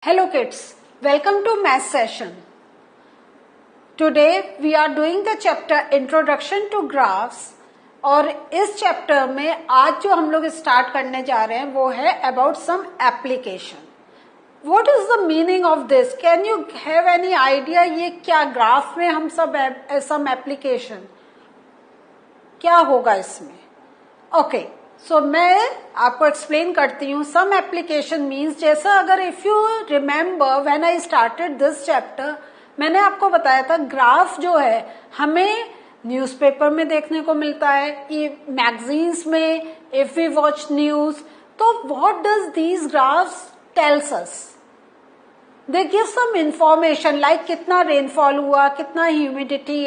Hello kids, welcome to math session. Today we are doing the chapter Introduction to Graphs और इस chapter में आज जो हम लोग स्टार्ट करने जा रहे हैं वो है about some application. What is the meaning of this? Can you have any idea ये क्या ग्राफ में हम सब some application क्या होगा इसमें? Okay. सो मैं आपको एक्सप्लेन करती हूँ. सम एप्लीकेशन मीन्स जैसा अगर if you remember when I started this chapter मैंने आपको बताया था ग्राफ जो है हमें न्यूज़पेपर में देखने को मिलता है, मैगजीन्स में, इफ वी वॉच न्यूज. तो what does these graphs tells us? They give some information like कितना रेनफॉल हुआ, कितना ह्यूमिडिटी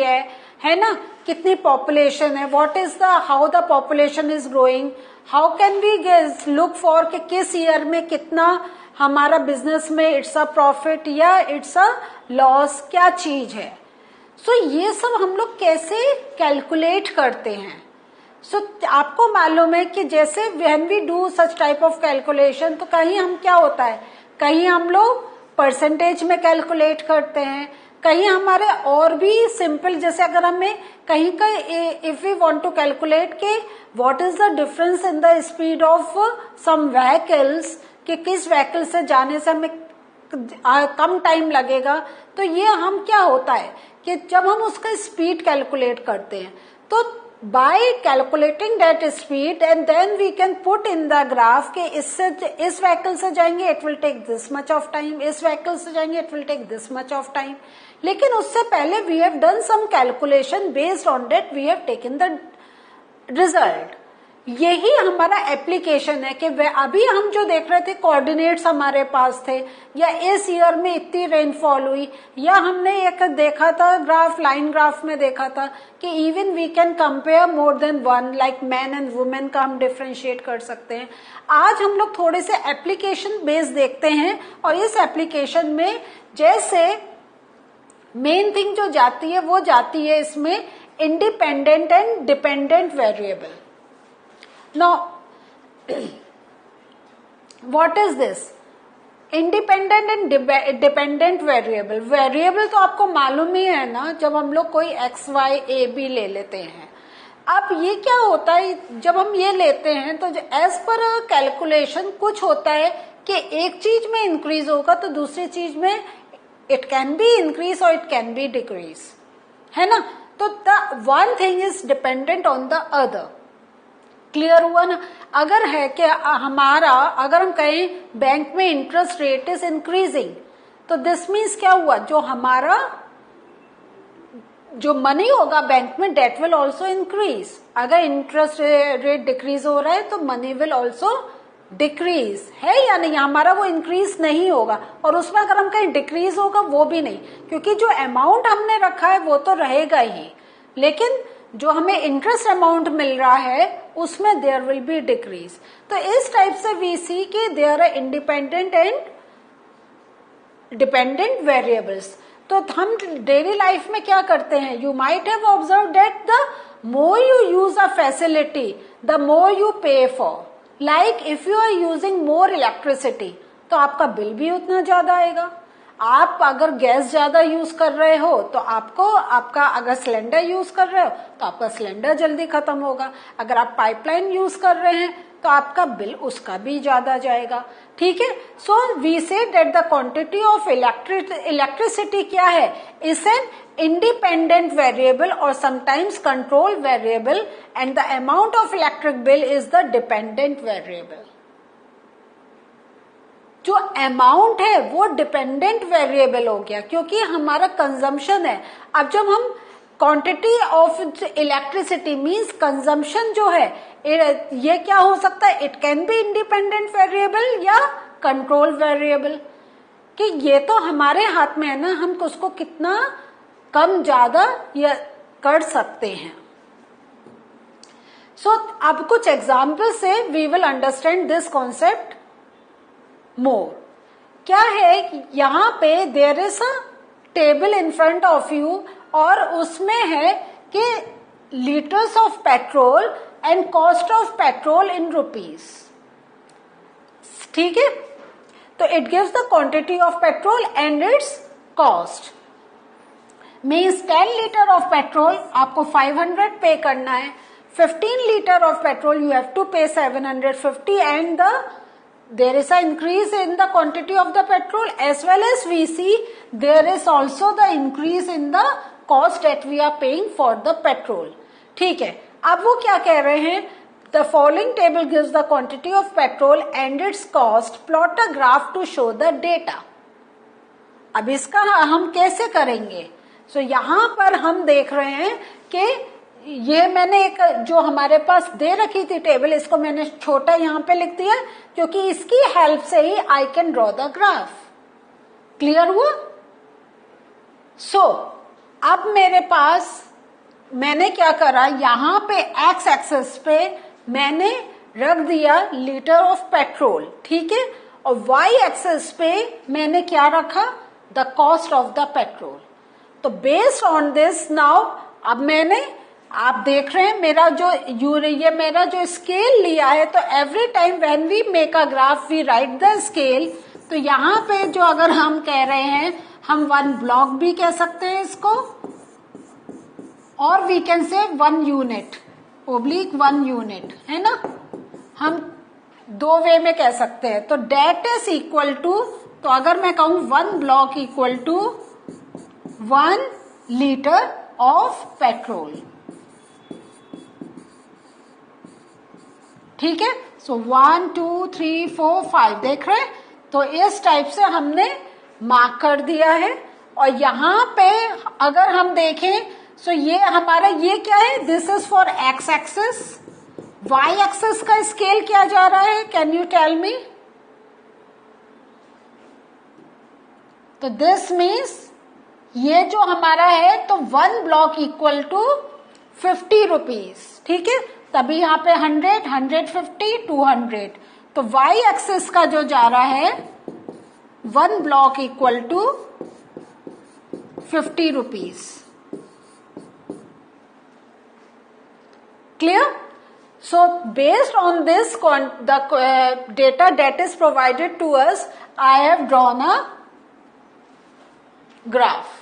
है ना, कितनी पॉपुलेशन है, what is the how the population is growing, how can we look for कि किस ईयर में कितना हमारा बिजनेस में इट्स अ प्रॉफिट या इट्स अ लॉस, क्या चीज है. सो ये सब हम लोग कैसे कैलकुलेट करते हैं. सो आपको मालूम है कि जैसे when we do such type of calculation तो कहीं हम क्या होता है, कहीं हम लोग परसेंटेज में कैलकुलेट करते हैं, कहीं हमारे और भी सिंपल जैसे अगर हमें कहीं का if we want to calculate के what is the difference in the speed of some vehicles कि किस व्हीकल से जाने से हमें कम टाइम लगेगा. तो ये हम क्या होता है कि जब हम उसका स्पीड कैलकुलेट करते हैं तो by calculating that speed and then we can put in the graph कि इससे इस व्हीकल से जाएंगे it will take this much of time, इस व्हीकल से जाएंगे it will take this much of time. लेकिन उससे पहले we have done some calculation based on that we have taken the result. यही हमारा एप्लीकेशन है कि अभी हम जो देख रहे थे कोऑर्डिनेट्स हमारे पास थे या इस ईयर में इतनी रेनफॉल हुई, या हमने एक देखा था ग्राफ, लाइन ग्राफ में देखा था कि even we can compare more than one, like man and women का हम डिफरेंशिएट कर सकते हैं. आज हम लोग थोड़े से एप्लीकेशन बेस देखते हैं और इस एप्लीकेशन में जैसे मेन थिंग जो जाती है वो जाती है इसमें independent and dependent variable. Now, what is this? Independent and dependent variable. Variable तो आपको मालूम ही है ना, जब हम लोग कोई x, y, a, b ले लेते हैं. अब ये क्या होता है जब हम ये लेते हैं तो एज पर कैलकुलेशन कुछ होता है कि एक चीज में इंक्रीज होगा तो दूसरी चीज में इट कैन बी इंक्रीज और इट कैन बी डिक्रीज, है ना. तो the one thing is dependent on the other. Clear हुआ ना. अगर है कि हमारा अगर हम कहें बैंक में इंटरेस्ट रेट इज इंक्रीजिंग तो दिस मीन्स क्या हुआ, जो हमारा जो मनी होगा बैंक में डेट विल ऑल्सो इंक्रीज. अगर इंटरेस्ट रेट डिक्रीज हो रहा है तो मनी विल ऑल्सो डिक्रीज, है या नहीं. हमारा वो इंक्रीज नहीं होगा और उसमें अगर हम कहीं डिक्रीज होगा वो भी नहीं, क्योंकि जो अमाउंट हमने रखा है वो तो रहेगा ही, लेकिन जो हमें इंटरेस्ट अमाउंट मिल रहा है उसमें देयर विल बी डिक्रीज. तो इस टाइप से वी सी कि there are independent and dependent variables. तो हम डेली लाइफ में क्या करते हैं, you might have observe that the more you use a facility the more you pay for. Like if you are using more electricity तो आपका bill भी उतना ज्यादा आएगा. आप अगर गैस ज्यादा यूज कर रहे हो तो आपका अगर सिलेंडर यूज कर रहे हो तो आपका सिलेंडर जल्दी खत्म होगा. अगर आप पाइपलाइन यूज कर रहे हैं तो आपका बिल उसका भी ज्यादा जाएगा. ठीक है. So we say that the quantity of electricity क्या है, इज एन इंडिपेंडेंट वेरिएबल और sometimes control variable and the amount of electric bill is the dependent variable. जो अमाउंट है वो डिपेंडेंट वेरिएबल हो गया क्योंकि हमारा कंजम्पशन है. अब जब हम quantity of electricity means consumption जो है ये क्या हो सकता है, it can be independent variable या कंट्रोल वेरिएबल, कि ये तो हमारे हाथ में है ना, हम उसको कितना कम ज्यादा या कर सकते हैं. सो अब कुछ एग्जाम्पल से we will understand this concept more. क्या है, यहाँ पे there is a table in front of you और उसमें है कि litres of petrol and cost of petrol in rupees. ठीक है. तो it gives the quantity of petrol and its cost. Means 10 litre of petrol आपको 500 पे करना है, 15 litre of petrol you have to pay 750, and there is an increase in the quantity of the petrol, as well as we see there is also the increase in the cost that we are paying for the petrol. ठीक है, अब वो क्या कह रहे हैं, the following table gives the quantity of petrol and its cost, plot a graph to show the data. अब इसका हम कैसे करेंगे? So यहाँ पर हम देख रहे हैं कि ये मैंने एक जो हमारे पास दे रखी थी टेबल, इसको मैंने छोटा यहाँ पे लिख दिया क्योंकि इसकी हेल्प से ही I can draw the graph. Clear हुआ? सो अब मेरे पास मैंने क्या करा, यहाँ पे एक्स एक्सेस पे मैंने रख दिया लीटर ऑफ पेट्रोल, ठीक है, और वाई एक्सेस पे मैंने क्या रखा, the cost of the petrol. तो बेस्ड ऑन दिस नाउ अब मैंने, आप देख रहे हैं मेरा जो ये मेरा जो स्केल लिया है, तो every time when we make a graph we write the scale. तो यहाँ पे जो अगर हम कह रहे हैं, हम 1 ब्लॉक भी कह सकते हैं इसको, और वी कैन से 1 यूनिट ओब्लिक 1 यूनिट, है ना, हम 2 वे में कह सकते हैं। तो डेट इज इक्वल टू, तो अगर मैं कहूं 1 block equal to 1 litre of petrol, ठीक है। सो 1 2 3 4 5 देख रहे हैं, तो इस टाइप से हमने मार्क कर दिया है। और यहाँ पे अगर हम देखें, सो ये हमारा ये क्या है, this is for X axis, Y axis का स्केल क्या जा रहा है, कैन यू टेल मी? तो दिस मीन्स ये जो हमारा है, तो 1 ब्लॉक इक्वल टू 50 रुपीज, ठीक है, तभी यहाँ पे 100 150 200। तो y एक्सिस का जो जा रहा है 1 block equal to 50 rupees. Clear? So based on this the data that is provided to us, I have drawn a graph.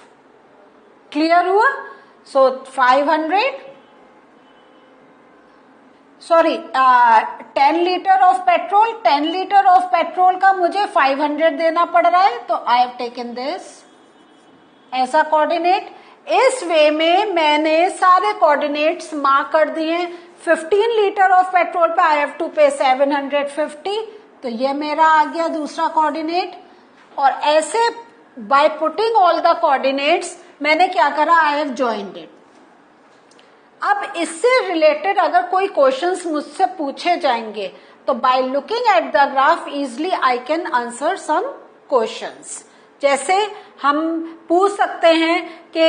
Clear हुआ? सो 10 litre of petrol, 10 litre of petrol का मुझे 500 देना पड़ रहा है, तो आई हैव टेकन दिस ऐसा coordinate. इस वे में मैंने सारे कोऑर्डिनेट्स मार्क कर दिए। 15 लीटर ऑफ पेट्रोल पे आई हैव टू पे 750, तो ये मेरा आ गया दूसरा कोऑर्डिनेट। और ऐसे by putting all the coordinates मैंने क्या करा, आई हैव जॉइंड इट। अब इससे रिलेटेड अगर कोई क्वेश्चंस मुझसे पूछे जाएंगे, तो by looking at the graph easily I can answer some questions. जैसे हम पूछ सकते हैं कि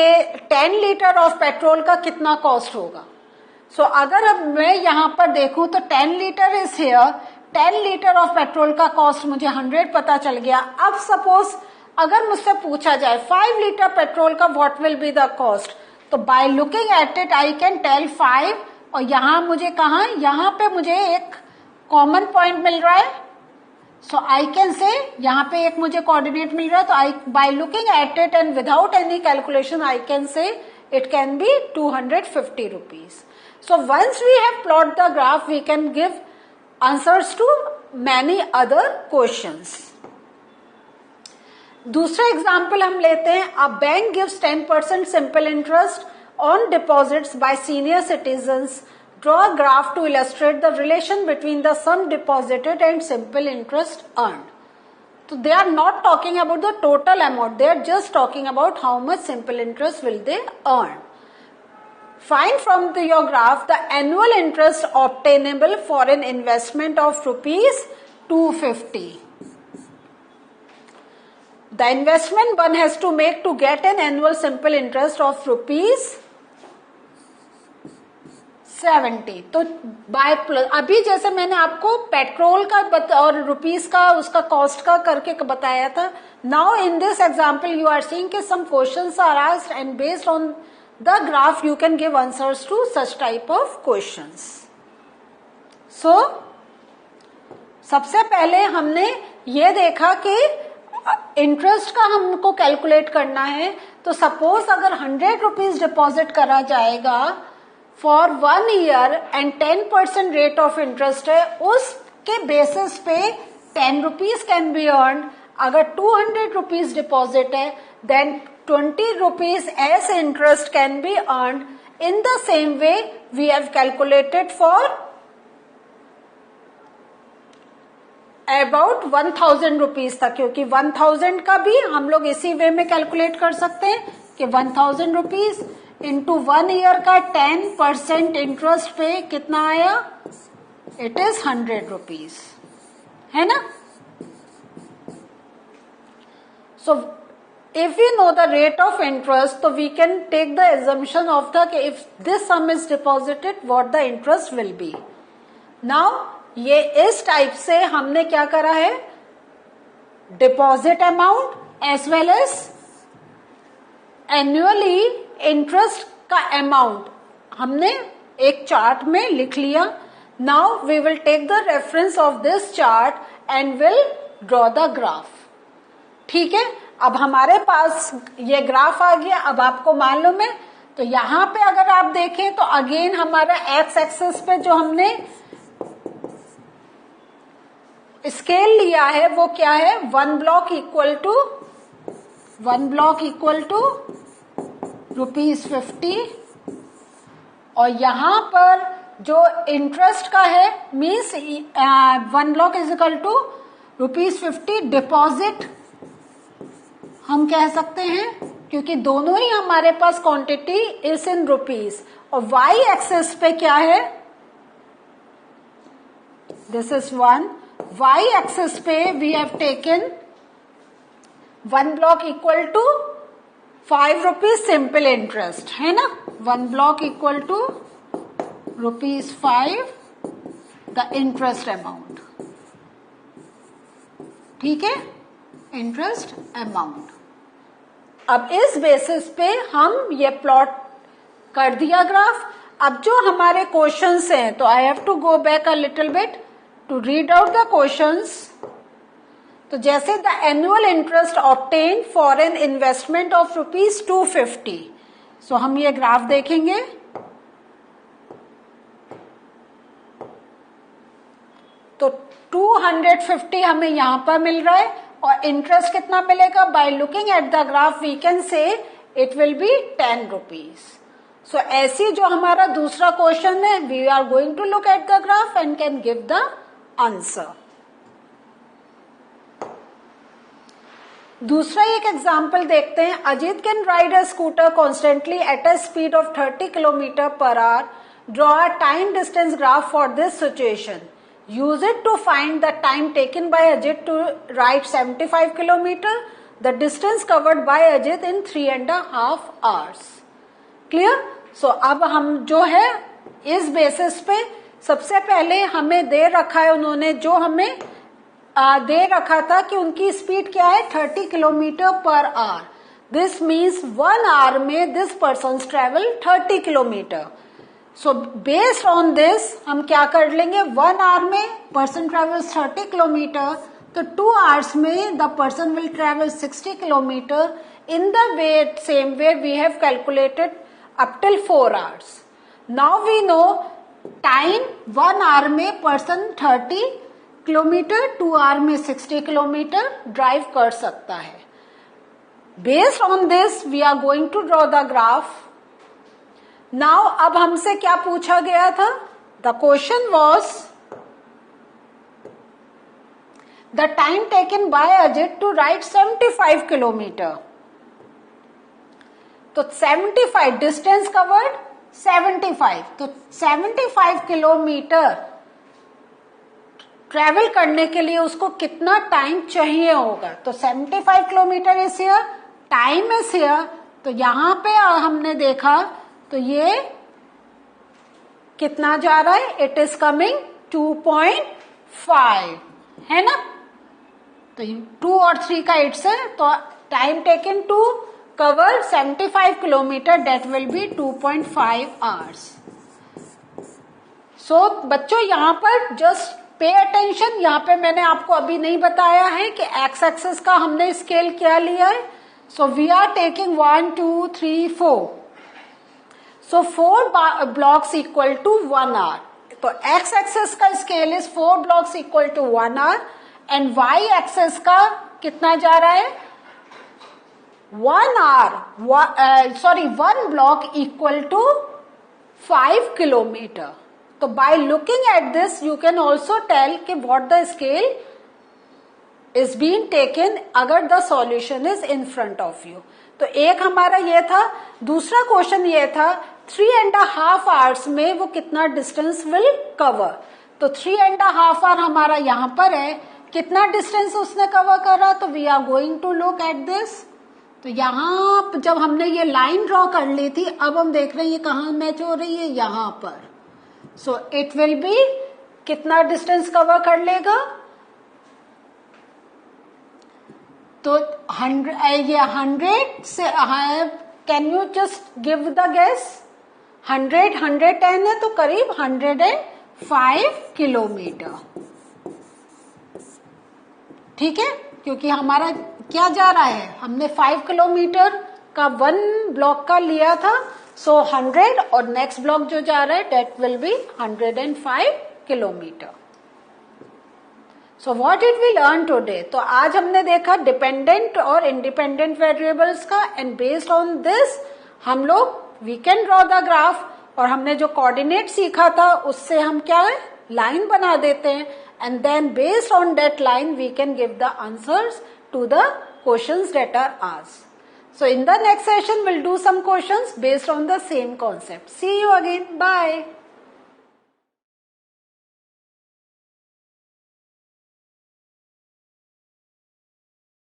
10 लीटर ऑफ पेट्रोल का कितना कॉस्ट होगा। सो अगर अब मैं यहाँ पर देखूं तो 10 litre is here, 10 litre of petrol का कॉस्ट मुझे 100 पता चल गया। अब सपोज अगर मुझसे पूछा जाए 5 लीटर पेट्रोल का what will be the cost, तो by looking at it I can tell 5, और यहाँ मुझे कहा, यहाँ पे मुझे एक कॉमन पॉइंट मिल रहा है, सो आई कैन से यहाँ पे एक मुझे कोऑर्डिनेट मिल रहा है, तो I by looking at it and without any calculation I can say it can be 250 rupees. So once we have plot the graph we can give answers to many other questions. दूसरा example हम लेते हैं, a bank gives 10% simple interest on deposits by senior citizens, draw a graph to illustrate the relation between the sum deposited and simple interest earned. तो they are not talking about the total amount, they are just talking about how much simple interest will they earn. Find from your graph the annual interest obtainable for an investment of rupees 250. The investment one has to make to get an annual simple interest of rupees 70. तो bye plus, अभी जैसे मैंने आपको petrol का और rupees का उसका cost का करके बताया था, now in this example you are seeing कि some questions are asked and based on the graph you can give answers to such type of questions. So सबसे पहले हमने ये देखा कि इंटरेस्ट का हमको कैलकुलेट करना है, तो सपोज अगर 100 रुपीज डिपॉजिट करा जाएगा for 1 year and 10% rate of interest है, उसके बेसिस पे 10 रुपीज कैन बी अर्न। अगर 200 रुपीज डिपॉजिट है then 20 rupees as interest can be earn. In the same way we have calculated for about 1000 rupees तक, क्योंकि 1000 का भी हम लोग इसी वे में कैलकुलेट कर सकते हैं कि 1000 रुपीज इंटू 1 ईयर का 10% इंटरेस्ट पे कितना आया, इट इज 100 रुपीज, है ना। सो if we know the rate of interest, so we can take the assumption of the if this sum is deposited, what the interest will be. Now ये इस type से हमने क्या करा है, deposit amount as well as annually interest का amount हमने एक चार्ट में लिख लिया। Now we will take the reference of this chart and will draw the graph. ठीक है, अब हमारे पास ये ग्राफ आ गया। अब आपको मालूम है, तो यहां पे अगर आप देखें तो अगेन हमारा एक्स एक्सिस पे जो हमने स्केल लिया है वो क्या है, 1 ब्लॉक इक्वल टू ₹50, और यहां पर जो इंटरेस्ट का है means 1 block is equal to ₹50 deposit हम कह सकते हैं, क्योंकि दोनों ही हमारे पास क्वांटिटी इज इन रुपीज। और वाई एक्सेस पे क्या है, दिस इज 1। वाई एक्सेस पे we have taken 1 block equal to 5 rupees simple interest, है ना। 1 block equal to ₹5 the interest amount. ठीक है, इंटरेस्ट अमाउंट। अब इस बेसिस पे हम ये प्लॉट कर दिया ग्राफ। अब जो हमारे क्वेश्चंस हैं, तो I have to go back a little bit to read out the questions. तो जैसे the annual interest obtain for an investment of ₹250, so हम ये ग्राफ देखेंगे। तो 250 हमें यहां पर मिल रहा है, और इंटरेस्ट कितना मिलेगा, by looking at the graph we can say it will be 10 rupees. So ऐसी जो हमारा दूसरा क्वेश्चन है, we are going to look at the graph and can give the answer. दूसरा एक एग्जाम्पल देखते हैं। Ajit can ride a scooter constantly at a speed of 30 kilometre per hour. Draw a time distance graph for this situation. Use it to find the time taken by Ajit to ride 75 kilometer, the distance covered by Ajit in 3.5 hours. Clear? So अब हम जो है इस basis पे सबसे पहले हमें दे रखा है, उन्होंने जो हमें दे रखा था कि उनकी स्पीड क्या है, 30 kilometre per hour. This means 1 hour में this person travel 30 kilometre. So based on this हम क्या कर लेंगे, 1 आवर में पर्सन ट्रेवल्स 30 किलोमीटर, तो 2 आवर्स में the person will travel 60 kilometre. In the way same way we have calculated up till 4 hours. Now we know time 1 hour में person 30 kilometre, 2 hour में 60 kilometre drive कर सकता है। Based on this we are going to draw the graph. Now अब हमसे क्या पूछा गया था, the question was the time taken by Ajit to ride 75 kilometre. तो 75 डिस्टेंस कवर्ड 75, तो 75 किलोमीटर ट्रेवल करने के लिए उसको कितना टाइम चाहिए होगा। तो 75 kilometre is here, time is here. तो यहां पे हमने देखा तो ये कितना जा रहा है, इट इज कमिंग 2.5, है ना। तो 2 और 3 का इट्स है, तो time taken to cover 75 kilometre that will be 2.5 hours. So बच्चों यहां पर जस्ट पे अटेंशन, यहाँ पे मैंने आपको अभी नहीं बताया है कि एक्स एक्सेस का हमने स्केल क्या लिया है. So we are taking 1 2 3 4. So 4 blocks equal to 1 hour. तो एक्स एक्सेस का scale is 4 blocks equal to 1 hour and y axis का कितना जा रहा है 1 hour, sorry 1 block equal to 5 kilometre. तो by looking at this you can also tell कि what the scale is being taken अगर the solution is in front of you. तो एक हमारा ये था. दूसरा क्वेश्चन ये था 3.5 आवर्स में वो कितना डिस्टेंस विल कवर. तो 3.5 आवर हमारा यहां पर है. कितना डिस्टेंस उसने कवर करा. तो we are going to look at this. तो यहां जब हमने ये लाइन ड्रॉ कर ली थी, अब हम देख रहे हैं ये कहां मैच हो रही है, यहां पर. सो इट विल बी कितना डिस्टेंस कवर कर लेगा. तो 100 से can you just give the guess. 110 है तो करीब 105 किलोमीटर. ठीक है, क्योंकि हमारा क्या जा रहा है, हमने 5 किलोमीटर का 1 ब्लॉक का लिया था. सो 100 और नेक्स्ट ब्लॉक जो जा रहा है that will be 105 kilometre. So what did we learn today. तो आज हमने देखा डिपेंडेंट और इंडिपेंडेंट वेरिएबल्स का एंड बेस्ड ऑन दिस हम लोग we can draw the graph. और हमने जो कोऑर्डिनेट सीखा था उससे हम क्या है लाइन बना देते हैं and then based on that line we can give the answers to the questions that are asked. So in the next session we'll do some questions based on the same concept. See you again. Bye.